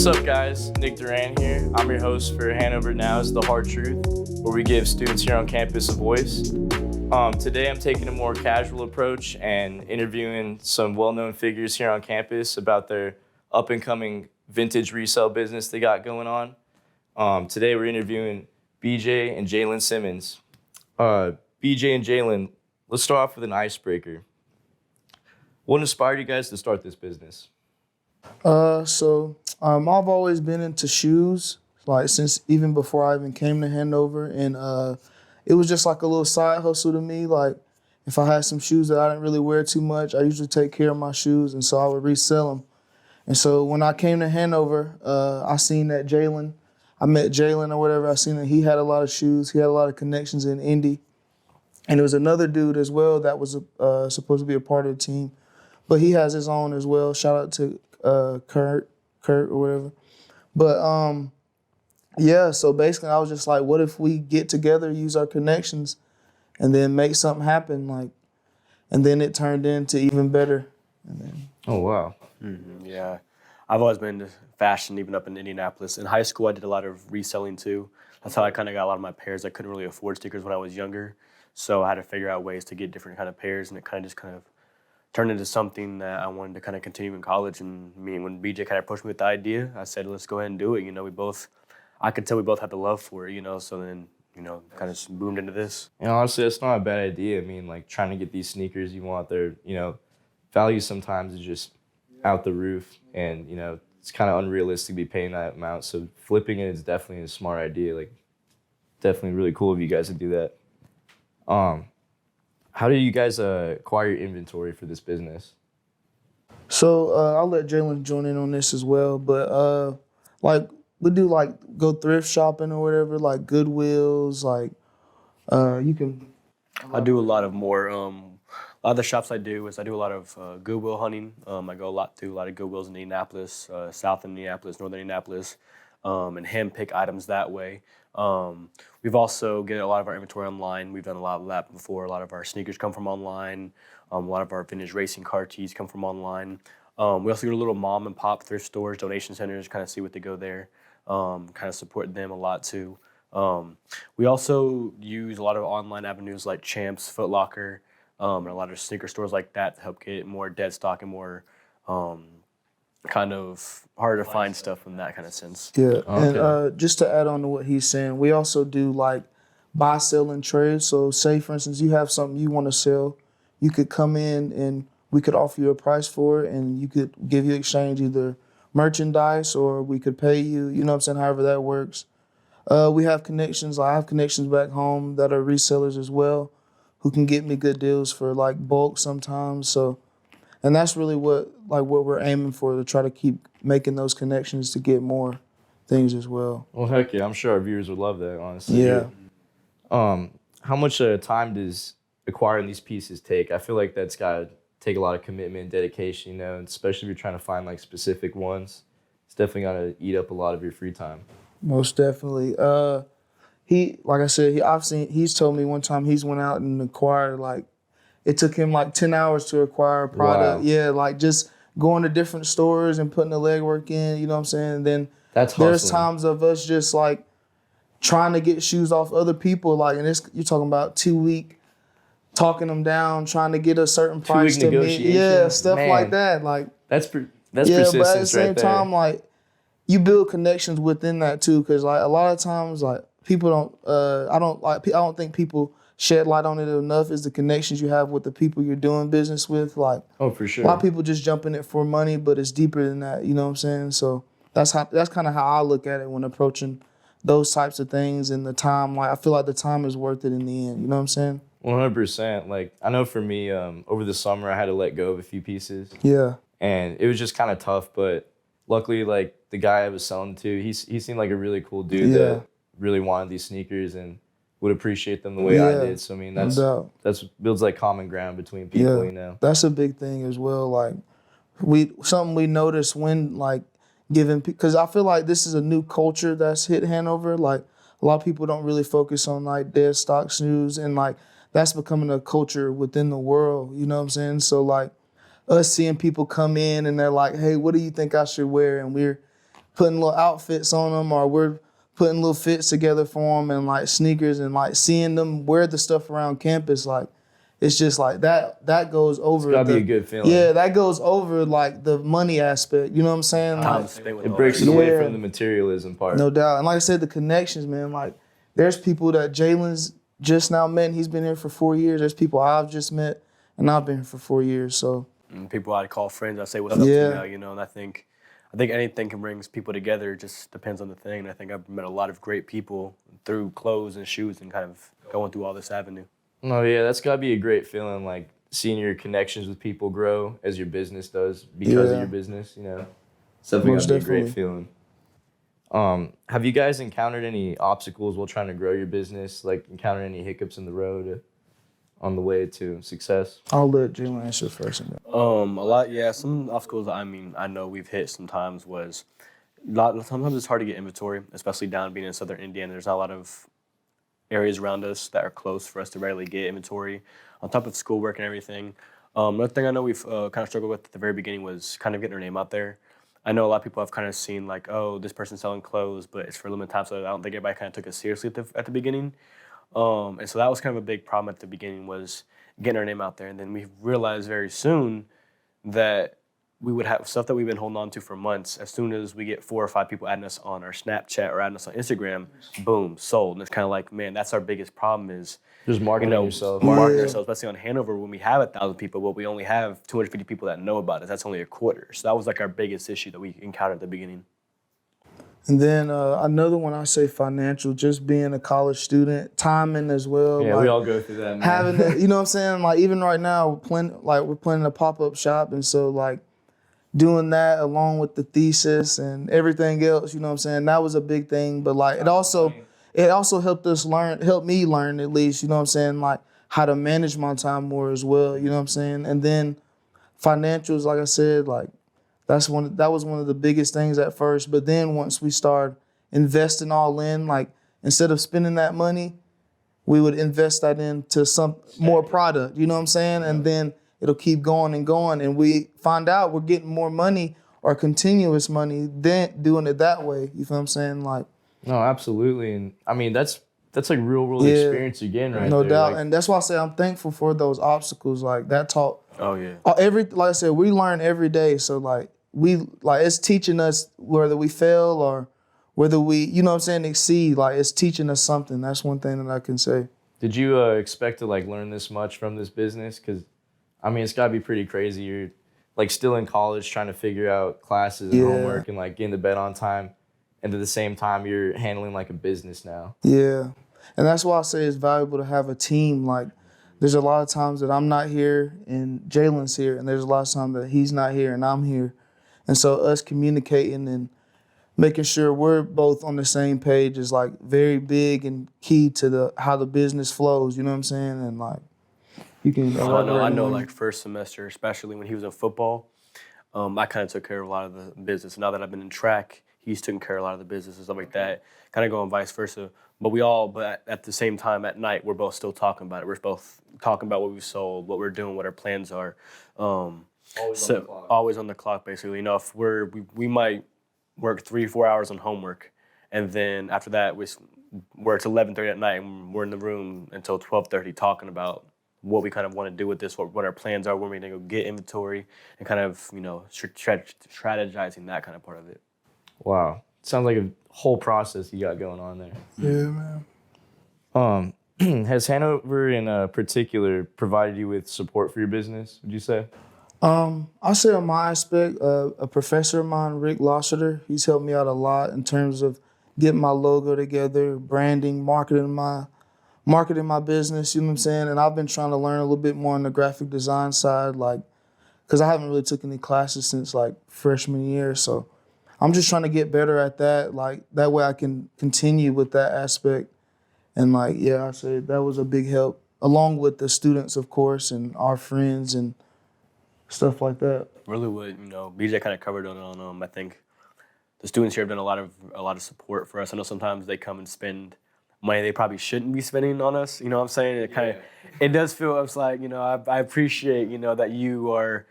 What's up, guys? Nick Duran here. I'm your host for Hanover Now's The Hard Truth, where we give students here on campus a voice. Today I'm taking a more casual approach and interviewing some well-known figures here on campus about their up-and-coming vintage resale business they got going on. Today we're interviewing BJ and Jalen Simmons. BJ and Jalen, let's start off with an icebreaker. What inspired you guys to start this business? I've always been into shoes, like since even before I even came to Hanover, and it was just like a little side hustle to me. Like if I had some shoes that I didn't really wear too much, I usually take care of my shoes, and so I would resell them. And so when I came to Hanover, I seen that I met Jalen or whatever. I seen that he had a lot of shoes, he had a lot of connections in Indy, and there was another dude as well that was supposed to be a part of the team, but he has his own as well. Shout out to Kurt or whatever. But yeah, so basically I was just like, what if we get together, use our connections, and then make something happen? Like, and then it turned into even better. And then, oh, wow. Mm-hmm, yeah. I've always been into fashion, even up in Indianapolis. In high school, I did a lot of reselling too. That's how I kind of got a lot of my pairs. I couldn't really afford sneakers when I was younger, so I had to figure out ways to get different kind of pairs, and it kind of turned into something that I wanted to kind of continue in college. And when BJ kind of pushed me with the idea, I said, let's go ahead and do it. I could tell we both had the love for it, so then, kind of boomed into this. And honestly, that's not a bad idea. I mean, like trying to get these sneakers you want, their, value sometimes is just out the roof, and, it's kind of unrealistic to be paying that amount. So flipping it is definitely a smart idea. Like, definitely really cool of you guys to do that. How do you guys acquire your inventory for this business? So I'll let Jalen join in on this as well. But we do go thrift shopping or whatever, like Goodwills, you can. I do a lot of more. A lot of the shops I do a lot of Goodwill hunting. I go through a lot of Goodwills in Indianapolis, South Indianapolis, Northern Indianapolis, and handpick items that way. We've also get a lot of our inventory online. We've done a lot of that before. A lot of our sneakers come from online. A lot of our vintage racing car tees come from online. We also go to little mom and pop thrift stores, donation centers, kind of see what they go there. Kind of support them a lot too. We also use a lot of online avenues like Champs, Foot Locker, and a lot of sneaker stores like that to help get more dead stock and more kind of harder to find stuff in that kind of sense. Yeah, Okay. And just to add on to what he's saying, we also do buy, sell, and trade. So say, for instance, you have something you want to sell, you could come in and we could offer you a price for it, and you could give you exchange either merchandise or we could pay you, however that works. We have connections. I have connections back home that are resellers as well who can get me good deals for bulk sometimes. So, and that's really what we're aiming for, to try to keep making those connections to get more things as well. Well, heck yeah, I'm sure our viewers would love that, honestly. Yeah. How much time does acquiring these pieces take? I feel like that's got to take a lot of commitment and dedication, and especially if you're trying to find specific ones. It's definitely got to eat up a lot of your free time. Most definitely. He's told me one time he's went out and acquired it took him 10 hours to acquire a product. Wow. Yeah, just going to different stores and putting the legwork in, you know what I'm saying? And then That's there's hustling. times of us just trying to get shoes off other people, and you're talking about 2 week talking them down, trying to get a certain price to meet. Yeah, stuff like that. That's yeah, persistence but at the same right there. time, you build connections within that too, because a lot of times people don't. I don't think people shed light on it enough. Is the connections you have with the people you're doing business with. Oh, for sure. A lot of people just jump in it for money, but it's deeper than that. You know what I'm saying? So that's kind of how I look at it when approaching those types of things. And the time, I feel like the time is worth it in the end. You know what I'm saying? 100%. I know for me, over the summer I had to let go of a few pieces. Yeah. And it was just kind of tough, but luckily, the guy I was selling to, he seemed like a really cool dude that really wanted these sneakers and would appreciate them the way I did. So that's builds common ground between people. That's a big thing as well. Something we noticed when giving, because I feel like this is a new culture that's hit Hanover. A lot of people don't really focus on dead stock shoes, and that's becoming a culture within the world. You know what I'm saying? So us seeing people come in and they're like, hey, what do you think I should wear? And putting little outfits on them, or we're putting little fits together for them, and like sneakers, and like seeing them wear the stuff around campus. Like, it's just like that goes over. It's gotta be a good feeling. Yeah, that goes over like the money aspect. You know what I'm saying? Time Like, spent with It all breaks that. it away Yeah. from the materialism part. no doubt. And like I said, the connections, man. Like, there's people that Jalen's just now met, and he's been here for 4 years. There's people I've just met, and I've been here for 4 years. So And people I call friends, I say what's up Yeah. to now, you know, and I think anything can bring people together. It just depends on the thing. And I think I've met a lot of great people through clothes and shoes and kind of going through all this avenue. Oh yeah, that's gotta be a great feeling, like seeing your connections with people grow as your business does because of Yeah. your business. You know, it's definitely Most gotta be a great definitely. feeling. Have you guys encountered any obstacles while trying to grow your business? Like encountered any hiccups in the road on the way to success? I'll let Jalen answer first. And then. A lot, yeah. Some obstacles, I mean, I know we've hit sometimes was sometimes it's hard to get inventory, especially down being in southern Indiana. There's not a lot of areas around us that are close for us to readily get inventory on top of schoolwork and everything. Another thing I know we've kind of struggled with at the very beginning was kind of getting our name out there. I know a lot of people have kind of seen like, oh, this person's selling clothes, but it's for a limited time, so I don't think everybody kind of took it seriously at the beginning. And so that was kind of a big problem at the beginning was getting our name out there. And then we realized very soon that we would have stuff that we've been holding on to for months. As soon as we get 4 or 5 people adding us on our Snapchat or adding us on Instagram, boom, sold. And it's kind of like, man, that's our biggest problem is, Just marketing yourself. marketing Yeah. ourselves, especially on Hanover when we have 1,000 people, but we only have 250 people that know about us. That's only a quarter. So that was like our biggest issue that we encountered at the beginning. And then another one, I say financial, just being a college student, timing as well. Yeah, like, we all go through that, man. having the, you know what I'm saying? Like, even right now, we're planning a pop-up shop, and so like doing that along with the thesis and everything else, you know what I'm saying? That was a big thing, but like it also helped me learn at least, you know what I'm saying, like how to manage my time more as well, you know what I'm saying? And then financials, like I said, like that was one of the biggest things at first, but then once we started investing all in, like instead of spending that money, we would invest that into some more product, you know what I'm saying? And then it'll keep going and going, and we find out we're getting more money or continuous money than doing it that way. You feel what I'm saying? Like, No, absolutely, and I mean that's like real world Yeah. experience again, right no there. doubt. Like, And that's why I say I'm thankful for those obstacles. Like that taught Oh, yeah. like I said, we learn every day. So like it's teaching us whether we fail or whether we, you know what I'm saying, exceed. Like it's teaching us something. That's one thing that I can say. did you expect to like learn this much from this business? Because I mean, it's got to be pretty crazy. You're like still in college trying to figure out classes and Yeah. homework and like getting to bed on time. And at the same time, you're handling like a business now. Yeah. And that's why I say it's valuable to have a team. Like, there's a lot of times that I'm not here and Jalen's here, and there's a lot of times that he's not here and I'm here. And so us communicating and making sure we're both on the same page is like very big and key to how the business flows. You know what I'm saying? And like, you can. I know. Like first semester, especially when he was in football, I kind of took care of a lot of the business. Now that I've been in track, he's taking care of a lot of the business and stuff like that. Kind of going vice versa. But at the same time, at night, we're both still talking about it. We're both talking about what we sold, what we're doing, what our plans are. Always on the clock, basically. You know, if we might work 3-4 hours on homework, and then after that, we work till 11:30 at night, and we're in the room until 12:30 talking about what we kind of want to do with this, what our plans are, when we're going to go get inventory, and kind of, you know, strategizing that kind of part of it. Wow. Sounds like a whole process you got going on there. Yeah, man. Has Hanover in particular provided you with support for your business, would you say? I say on my aspect, a professor of mine, Rick Lassiter, he's helped me out a lot in terms of getting my logo together, branding, marketing my business, you know what I'm saying? And I've been trying to learn a little bit more on the graphic design side, like, because I haven't really took any classes since like freshman year. So I'm just trying to get better at that. Like that way I can continue with that aspect. And like, yeah, I say that was a big help, along with the students, of course, and our friends and stuff like that. Really what, you know, BJ kind of covered on I think the students here have done a lot of support for us. I know sometimes they come and spend money they probably shouldn't be spending on us. You know what I'm saying? It does feel, it's like, you know, I appreciate, you know, that you are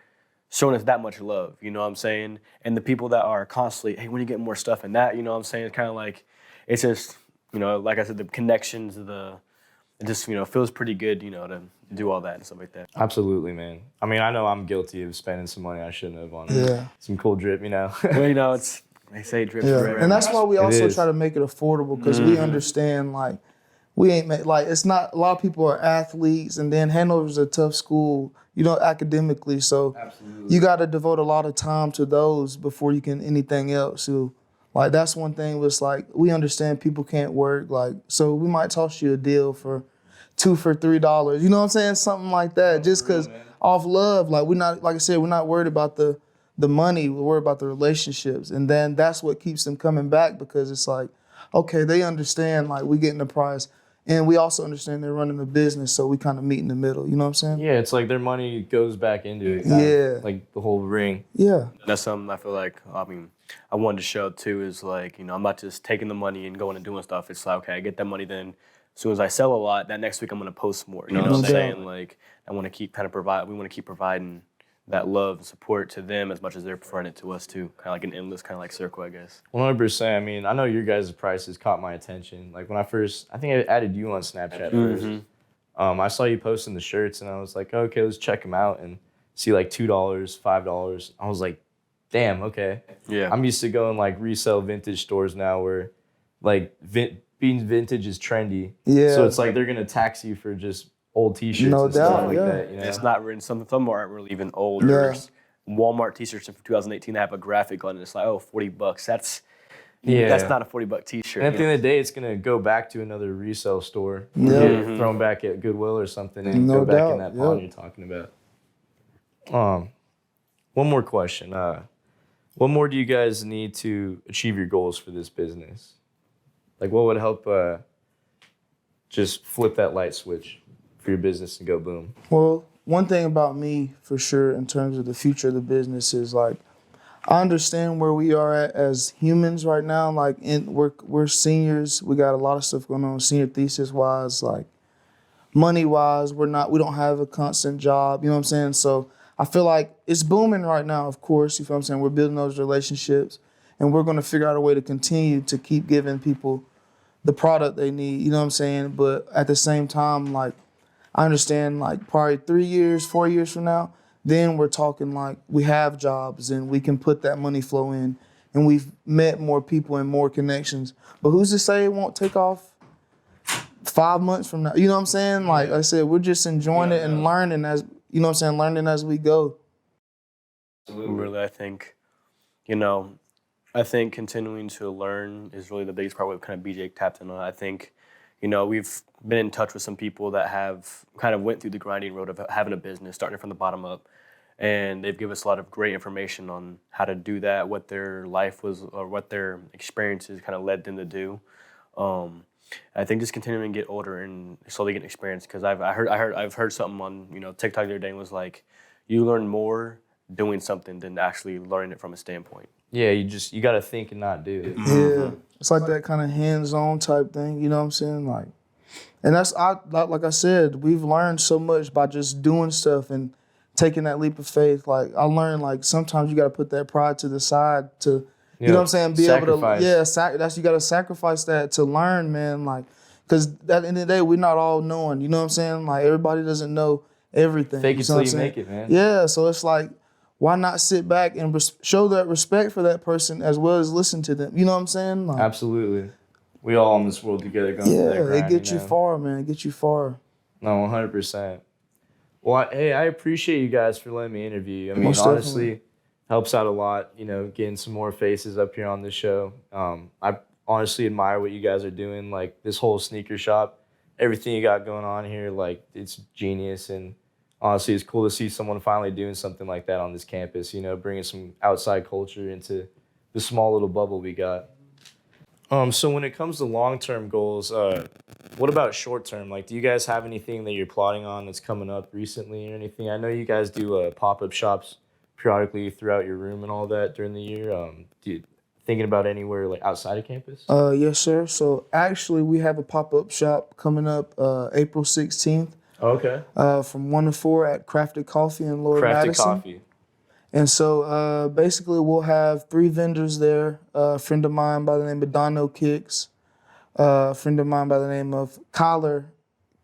showing us that much love, you know what I'm saying? And the people that are constantly, hey, when you get more stuff and that, you know what I'm saying? It's kind of like, it's just, you know, like I said, the connections, it just, you know, feels pretty good, you know, to do all that and stuff like that. Absolutely, man. I mean, I know I'm guilty of spending some money I shouldn't have on some cool drip, you know? Well, you know, they say drip Yeah, and that's why we also is. try to make it affordable because we understand like we ain't like it's not a lot of people are athletes and then Hanover's a tough school, you know, academically. So you got to devote a lot of time to those before you can anything else. So like that's one thing was like we understand people can't work like so we might toss you a deal for $2 for $3. You know what I'm saying? Something like that. Just because off love, like we're not like I said, we're not worried about the money, we're worried about the relationships. And then that's what keeps them coming back because it's like, okay, they understand like we getting the price. And we also understand they're running a business, so we kind of meet in the middle. You know what I'm saying? Yeah, it's like their money goes back into it. Yeah. Like the whole ring. Yeah. That's something I feel like, I mean, I wanted to show too is like, you know, I'm not just taking the money and going and doing stuff. It's like, okay, I get that money, then as soon as I sell a lot, that next week I'm going to post more. You know what I'm saying? Like, we want to keep providing that love and support to them as much as they're providing it to us too. Kind of like an endless kind of like circle, I guess. 100%. I mean, I know your guys' prices caught my attention. Like when I think I added you on Snapchat first. I saw you posting the shirts and I was like, okay, let's check them out and see like $2, $5. I was like, damn, okay. Yeah. I'm used to going like resell vintage stores now where like being vintage is trendy. Yeah. So it's like they're gonna tax you for just old T-shirts No and stuff doubt, like yeah. that. You know? It's not written, some aren't really even old. Yeah. There's Walmart t-shirts from 2018 that have a graphic on it. It's like, oh, $40. That's not a $40 t-shirt. And at the end of the day, it's gonna go back to another resale store. Yeah. Get thrown back at Goodwill or something and No go back doubt, in that pond you're talking about. One more question. What more do you guys need to achieve your goals for this business? Like, what would help just flip that light switch for your business and go boom? Well, one thing about me for sure in terms of the future of the business is like I understand where we are at as humans right now. Like we're seniors. We got a lot of stuff going on senior thesis wise, like money wise. We don't have a constant job. You know what I'm saying? So I feel like it's booming right now, of course. You feel what I'm saying? We're building those relationships and we're going to figure out a way to continue to keep giving people the product they need. You know what I'm saying? But at the same time, like I understand like probably 3 years, 4 years from now, then we're talking like we have jobs and we can put that money flow in and we've met more people and more connections. But who's to say it won't take off 5 months from now? You know what I'm saying? Like I said, we're just enjoying it and learning as, you know what I'm saying, learning as we go. Really, I think, you know, continuing to learn is really the biggest part what kind of BJ tapped in on. I think, you know, we've been in touch with some people that have kind of went through the grinding road of having a business, starting from the bottom up. And they've given us a lot of great information on how to do that, what their life was or what their experiences kind of led them to do. I think just continuing to get older and slowly getting experience because I've heard something on, you know, TikTok the other day and was like, you learn more doing something than actually learning it from a standpoint. Yeah, you got to think and not do. Yeah, it's like that kind of hands-on type thing. You know what I'm saying? Like, and like I said, we've learned so much by just doing stuff and taking that leap of faith. Like I learned, like sometimes you got to put that pride to the side to, you know what I'm saying? Be sacrifice. able to, you got to sacrifice that to learn, man. Like, because at the end of the day, we're not all knowing. You know what I'm saying? Like everybody doesn't know everything. Fake it till you make it, man. Yeah, so it's like, why not sit back and show that respect for that person as well as listen to them? You know what I'm saying? Like, absolutely. We all in this world together going through that grind, it gets you far, man. It gets you far. No, 100%. Well, hey, I appreciate you guys for letting me interview you. I mean, Most honestly, definitely. helps out a lot, you know, getting some more faces up here on the show. I honestly admire what you guys are doing. Like, this whole sneaker shop, everything you got going on here, like, it's genius. And honestly, it's cool to see someone finally doing something like that on this campus, you know, bringing some outside culture into the small little bubble we got. So when it comes to long-term goals, what about short-term? Like, do you guys have anything that you're plotting on that's coming up recently or anything? I know you guys do pop-up shops periodically throughout your room and all that during the year. Thinking about anywhere like outside of campus? Yes, sir. So actually, we have a pop-up shop coming up April 16th. Okay. From 1 to 4 at Crafted Coffee in Lower Crafted Madison. Coffee. And so basically we'll have 3 vendors there. A friend of mine by the name of Dono Kicks, a friend of mine by the name of Collar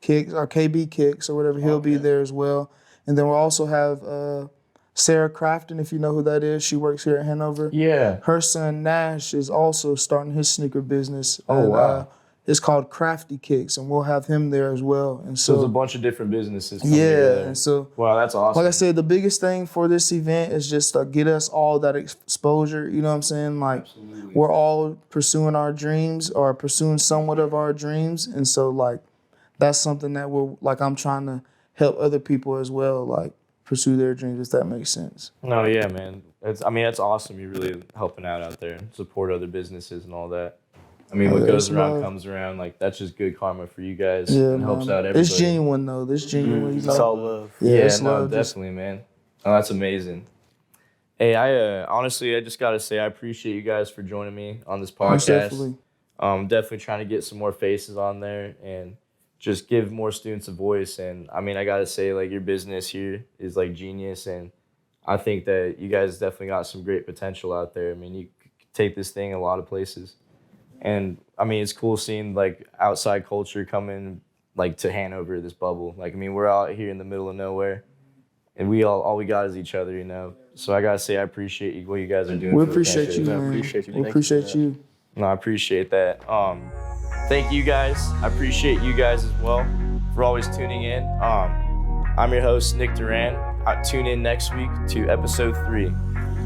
Kicks or KB Kicks or whatever. He'll be there as well. And then we'll also have Sarah Crafton, if you know who that is. She works here at Hanover. Yeah. Her son Nash is also starting his sneaker business. Oh, and, wow. It's called Crafty Kicks, and we'll have him there as well. And So so, there's a bunch of different businesses coming yeah, together. and so Wow, that's awesome. like I said, the biggest thing for this event is just to get us all that exposure. You know what I'm saying? Like, Absolutely. we're all pursuing our dreams or pursuing somewhat of our dreams. And so, like, that's something that I'm trying to help other people as well, like, pursue their dreams, if that makes sense. No, yeah, man. That's awesome. You're really helping out there and support other businesses and all that. I mean, what goes around comes around. Like, that's just good karma for you guys. Yeah, and helps man. out everybody. It's genuine, though. It's genuine. It's all love. Yeah, it's no, love. definitely, man. Oh, that's amazing. Hey, I honestly, I just gotta say, I appreciate you guys for joining me on this Most podcast. definitely. Definitely trying to get some more faces on there and just give more students a voice. And I mean, I gotta say, like, your business here is like genius, and I think that you guys definitely got some great potential out there. I mean, you could take this thing a lot of places. And I mean, it's cool seeing like outside culture coming like to Hanover, this bubble. Like, I mean, we're out here in the middle of nowhere, and we all we got is each other, you know. So I gotta say, I appreciate what you guys are doing. We for the appreciate campus. you, man. appreciate you. We Thank you appreciate for you. No, I appreciate that. Thank you guys. I appreciate you guys as well for always tuning in. I'm your host, Nick Duran. Tune in next week to episode 3.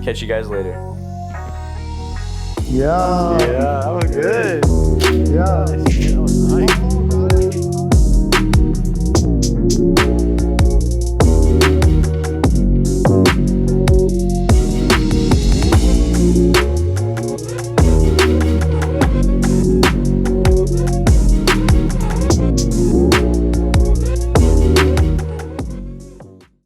Catch you guys later. Yeah. that was good. Yeah. That was nice.